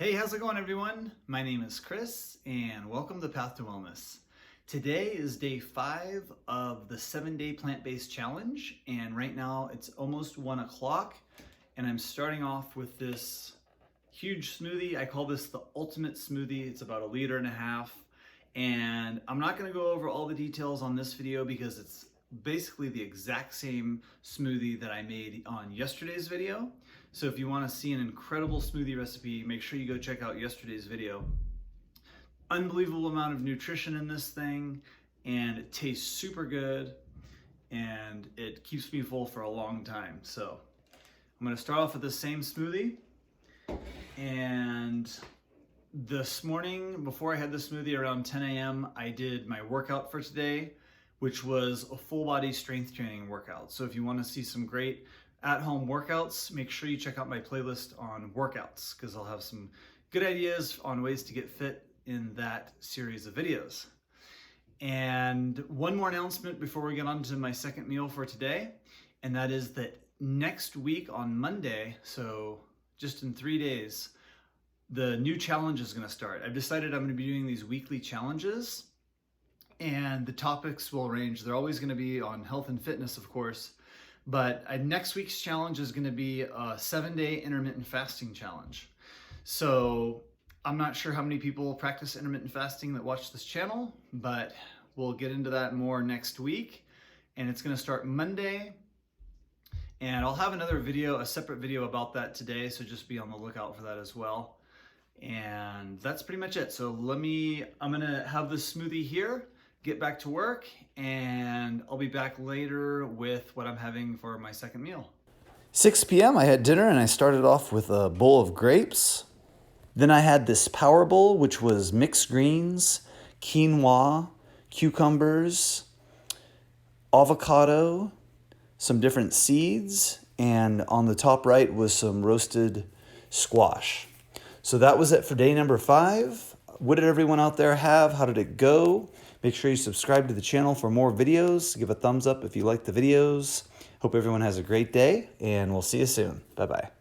Hey, how's it going, everyone? My name is Chris, and welcome to Path to Wellness. Today is day 5 of the 7-day plant-based challenge, and right now it's almost 1 o'clock, and I'm starting off with this huge smoothie. I call this the ultimate smoothie. It's about 1.5 liters, and I'm not going to go over all the details on this video because it's basically the exact same smoothie that I made on yesterday's video. So if you want to see an incredible smoothie recipe, make sure you go check out yesterday's video. Unbelievable amount of nutrition in this thing, and it tastes super good, and it keeps me full for a long time. So I'm going to start off with the same smoothie. And this morning, before I had the smoothie around 10 a.m., I did my workout for today, which was a full body strength training workout. So if you want to see some great at-home workouts, make sure you check out my playlist on workouts, because I'll have some good ideas on ways to get fit in that series of videos. And one more announcement before we get on to my second meal for today, and that is that next week on Monday, so just in 3 days, the new challenge is going to start. I've decided I'm going to be doing these weekly challenges, and the topics will range. They're always going to be on health and fitness, of course, but next week's challenge is going to be a 7-day intermittent fasting challenge. So I'm not sure how many people practice intermittent fasting that watch this channel, but we'll get into that more next week. And it's going to start Monday. And I'll have another video, a separate video about that today, so just be on the lookout for that as well. And that's pretty much it. So I'm going to have this smoothie here, get back to work, and I'll be back later with what I'm having for my second meal. 6 p.m. I had dinner and I started off with a bowl of grapes. Then I had this power bowl, which was mixed greens, quinoa, cucumbers, avocado, some different seeds, and on the top right was some roasted squash. So that was it for day number 5. What did everyone out there have? How did it go? Make sure you subscribe to the channel for more videos. Give a thumbs up if you like the videos. Hope everyone has a great day, and we'll see you soon. Bye-bye.